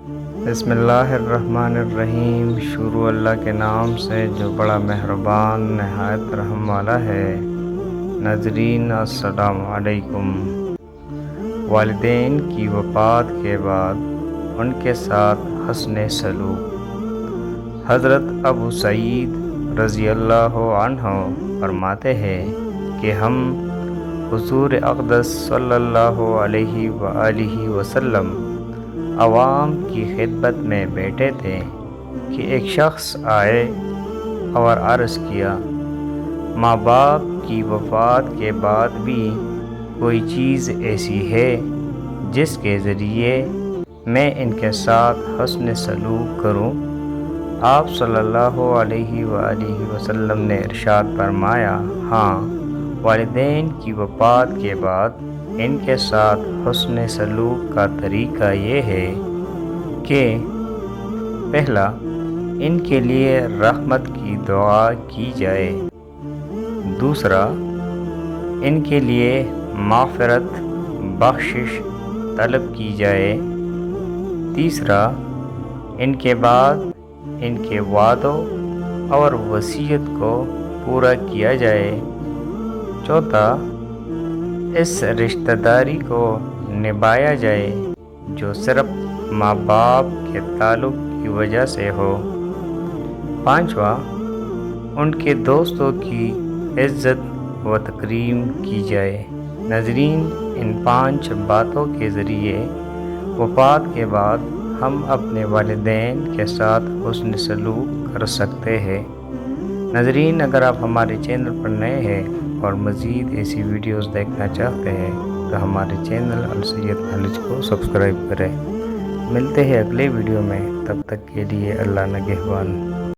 بسم اللہ الرحمن الرحیم۔ شروع اللہ کے نام سے جو بڑا مہربان نہایت رحم والا ہے۔ ناظرین السلام علیکم۔ والدین کی وفات کے بعد ان کے ساتھ حسن سلوک۔ حضرت ابو سعید رضی اللہ عنہ فرماتے ہیں کہ ہم حضور اقدس صلی اللہ علیہ وآلہ وسلم عوام کی خدمت میں بیٹھے تھے کہ ایک شخص آئے اور عرض کیا، ماں باپ کی وفات کے بعد بھی کوئی چیز ایسی ہے جس کے ذریعے میں ان کے ساتھ حسن سلوک کروں؟ آپ صلی اللہ علیہ وآلہ وسلم نے ارشاد فرمایا، ہاں، والدین کی وفات کے بعد ان کے ساتھ حسن سلوک کا طریقہ یہ ہے کہ پہلا، ان کے لیے رحمت کی دعا کی جائے، دوسرا، ان کے لیے مغفرت بخشش طلب کی جائے، تیسرا، ان کے بعد ان کے وعدوں اور وصیت کو پورا کیا جائے، چوتھا، اس رشتہ داری کو نبھایا جائے جو صرف ماں باپ کے تعلق کی وجہ سے ہو، پانچواں، ان کے دوستوں کی عزت و تکریم کی جائے۔ ناظرین، ان 5 باتوں کے ذریعے وفات کے بعد ہم اپنے والدین کے ساتھ حسن سلوک کر سکتے ہیں۔ ناظرین، اگر آپ ہمارے چینل پر نئے ہیں اور مزید ایسی ویڈیوز دیکھنا چاہتے ہیں تو ہمارے چینل السید نالج کو سبسکرائب کریں۔ ملتے ہیں اگلے ویڈیو میں، تب تک کے لیے اللہ نگہبان۔